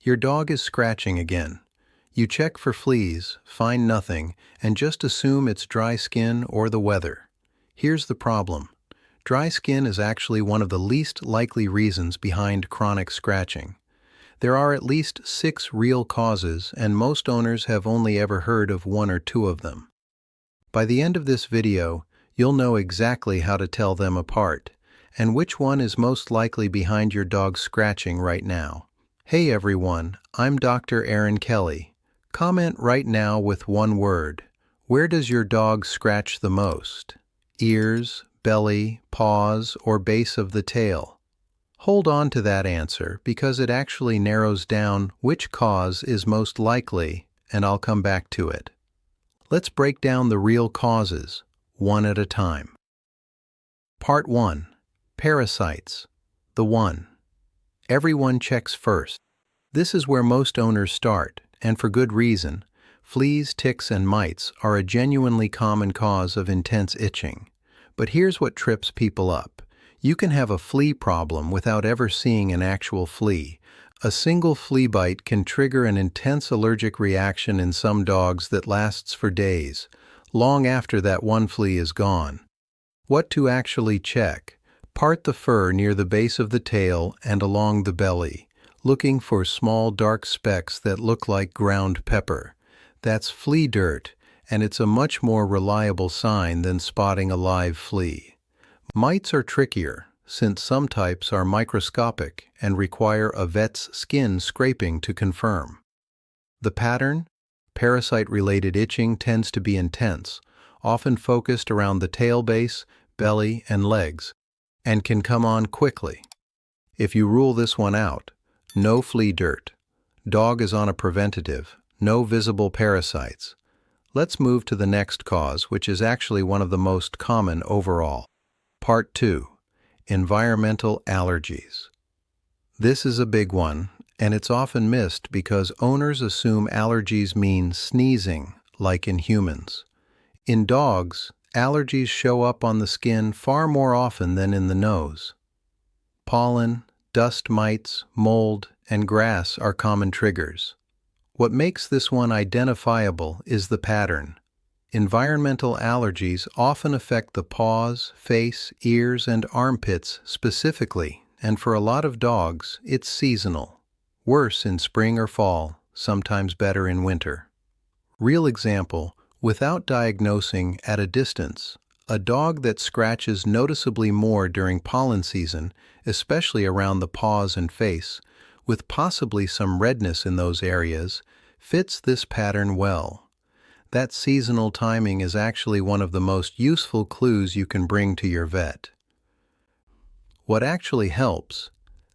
Your dog is scratching again. You check for fleas, find nothing, and just assume it's dry skin or the weather. Here's the problem. Dry skin is actually one of the least likely reasons behind chronic scratching. There are at least 6 real causes, and most owners have only ever heard of 1 or 2 of them. By the end of this video, you'll know exactly how to tell them apart, and which one is most likely behind your dog's scratching right now. Hey everyone, I'm Dr. Aaron Kelly. Comment right now with 1 word. Where does your dog scratch the most? Ears, belly, paws, or base of the tail? Hold on to that answer because it actually narrows down which cause is most likely, and I'll come back to it. Let's break down the real causes, one at a time. Part 1. Parasites. The 1. Everyone checks first. This is where most owners start, and for good reason. Fleas, ticks, and mites are a genuinely common cause of intense itching. But here's what trips people up. You can have a flea problem without ever seeing an actual flea. A single flea bite can trigger an intense allergic reaction in some dogs that lasts for days, long after that one flea is gone. What to actually check? Part the fur near the base of the tail and along the belly, looking for small dark specks that look like ground pepper. That's flea dirt, and it's a much more reliable sign than spotting a live flea. Mites are trickier, since some types are microscopic and require a vet's skin scraping to confirm. The pattern? Parasite-related itching tends to be intense, often focused around the tail base, belly, and legs, and can come on quickly. If you rule this one out, no flea dirt. Dog is on a preventative, no visible parasites. Let's move to the next cause, which is actually one of the most common overall. Part 2. Environmental allergies. This is a big one, and it's often missed because owners assume allergies mean sneezing, like in humans. In dogs, allergies show up on the skin far more often than in the nose. Pollen, dust mites, mold, and grass are common triggers. What makes this one identifiable is the pattern. Environmental allergies often affect the paws, face, ears, and armpits specifically, and for a lot of dogs, it's seasonal. Worse in spring or fall, sometimes better in winter. Real example, without diagnosing at a distance, a dog that scratches noticeably more during pollen season, especially around the paws and face, with possibly some redness in those areas, fits this pattern well. That seasonal timing is actually one of the most useful clues you can bring to your vet. What actually helps?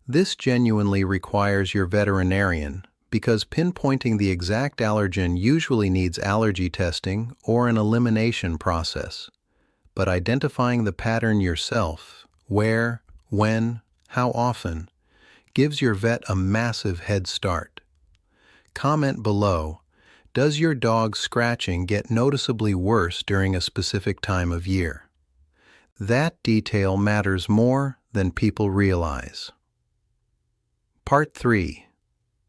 This genuinely requires your veterinarian, because pinpointing the exact allergen usually needs allergy testing or an elimination process. But identifying the pattern yourself, where, when, how often, gives your vet a massive head start. Comment below. Does your dog's scratching get noticeably worse during a specific time of year? That detail matters more than people realize. Part 3.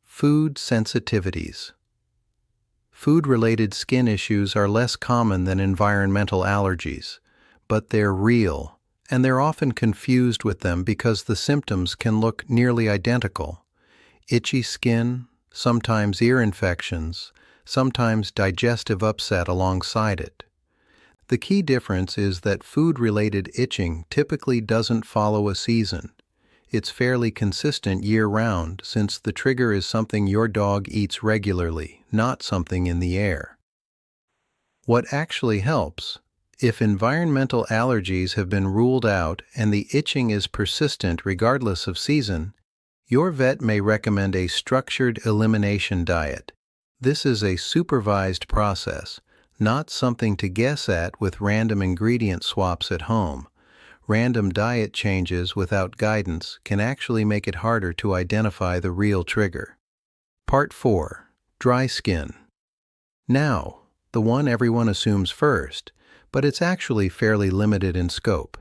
Food sensitivities. Food-related skin issues are less common than environmental allergies, but they're real, and they're often confused with them because the symptoms can look nearly identical. Itchy skin, sometimes ear infections, sometimes digestive upset alongside it. The key difference is that food-related itching typically doesn't follow a season. It's fairly consistent year-round since the trigger is something your dog eats regularly, not something in the air. What actually helps? If environmental allergies have been ruled out and the itching is persistent regardless of season, your vet may recommend a structured elimination diet. This is a supervised process, not something to guess at with random ingredient swaps at home. Random diet changes without guidance can actually make it harder to identify the real trigger. Part 4. Dry skin. Now, the one everyone assumes first, but it's actually fairly limited in scope.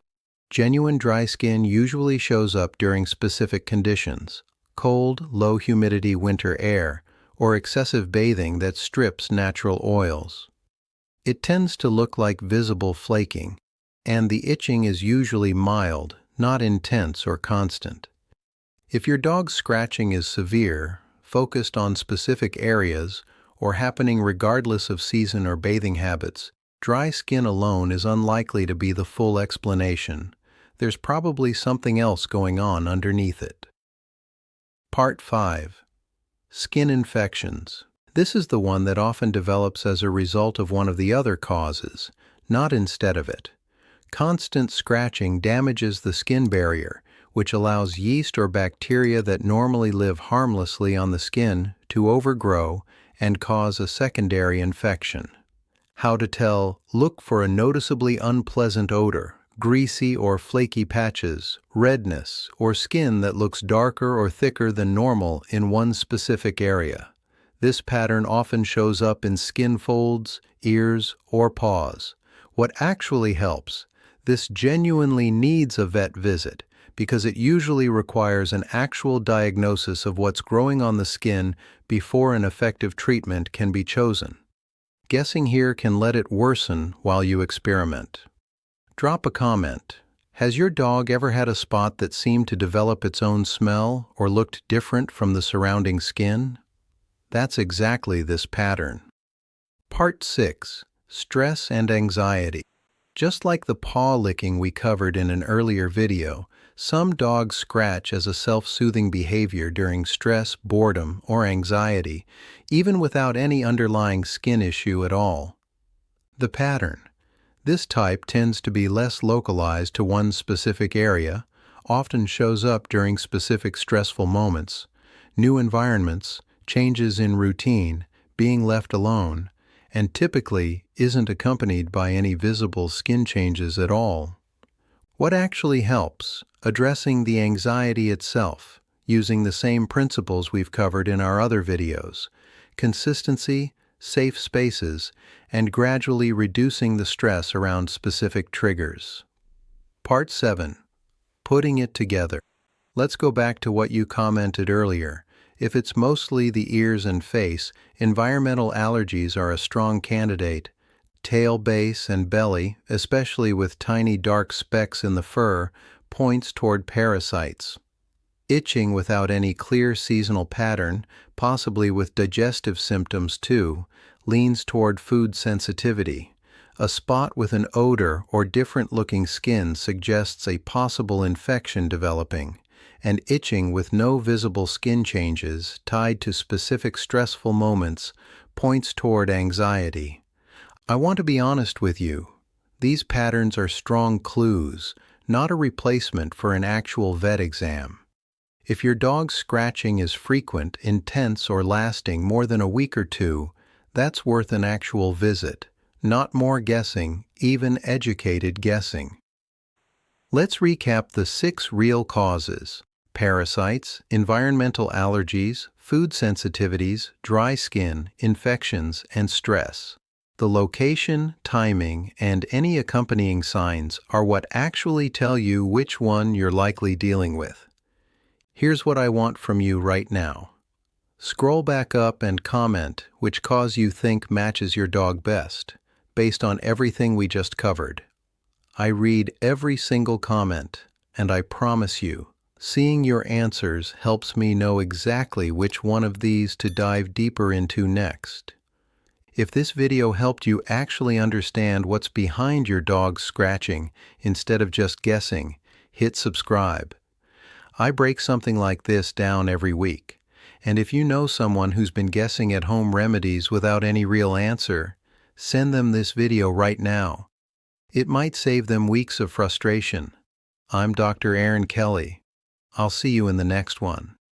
Genuine dry skin usually shows up during specific conditions: cold, low-humidity winter air, or excessive bathing that strips natural oils. It tends to look like visible flaking, and the itching is usually mild, not intense or constant. If your dog's scratching is severe, focused on specific areas, or happening regardless of season or bathing habits, dry skin alone is unlikely to be the full explanation. There's probably something else going on underneath it. Part 5. Skin infections. This is the one that often develops as a result of one of the other causes, not instead of it. Constant scratching damages the skin barrier, which allows yeast or bacteria that normally live harmlessly on the skin to overgrow and cause a secondary infection. How to tell: look for a noticeably unpleasant odor, greasy or flaky patches, redness, or skin that looks darker or thicker than normal in one specific area. This pattern often shows up in skin folds, ears, or paws. What actually helps? This genuinely needs a vet visit because it usually requires an actual diagnosis of what's growing on the skin before an effective treatment can be chosen. Guessing here can let it worsen while you experiment. Drop a comment. Has your dog ever had a spot that seemed to develop its own smell or looked different from the surrounding skin? That's exactly this pattern. Part 6. Stress and anxiety. Just like the paw licking we covered in an earlier video, some dogs scratch as a self-soothing behavior during stress, boredom, or anxiety, even without any underlying skin issue at all. The pattern. This type tends to be less localized to one specific area, often shows up during specific stressful moments, new environments, changes in routine, being left alone, and typically isn't accompanied by any visible skin changes at all. What actually helps? Addressing the anxiety itself, using the same principles we've covered in our other videos: consistency, safe spaces, and gradually reducing the stress around specific triggers. Part 7. Putting it together. Let's go back to what you commented earlier. If it's mostly the ears and face, environmental allergies are a strong candidate. Tail, base, and belly, especially with tiny dark specks in the fur, points toward parasites. Itching without any clear seasonal pattern, possibly with digestive symptoms too, leans toward food sensitivity. A spot with an odor or different-looking skin suggests a possible infection developing, and itching with no visible skin changes tied to specific stressful moments points toward anxiety. I want to be honest with you. These patterns are strong clues, not a replacement for an actual vet exam. If your dog's scratching is frequent, intense, or lasting more than a week or two, that's worth an actual visit, not more guessing, even educated guessing. Let's recap the 6 real causes: parasites, environmental allergies, food sensitivities, dry skin, infections, and stress. The location, timing, and any accompanying signs are what actually tell you which one you're likely dealing with. Here's what I want from you right now. Scroll back up and comment which cause you think matches your dog best, based on everything we just covered. I read every single comment, and I promise you, seeing your answers helps me know exactly which one of these to dive deeper into next. If this video helped you actually understand what's behind your dog's scratching instead of just guessing, hit subscribe. I break something like this down every week, and if you know someone who's been guessing at home remedies without any real answer, send them this video right now. It might save them weeks of frustration. I'm Dr. Aaron Kelly. I'll see you in the next one.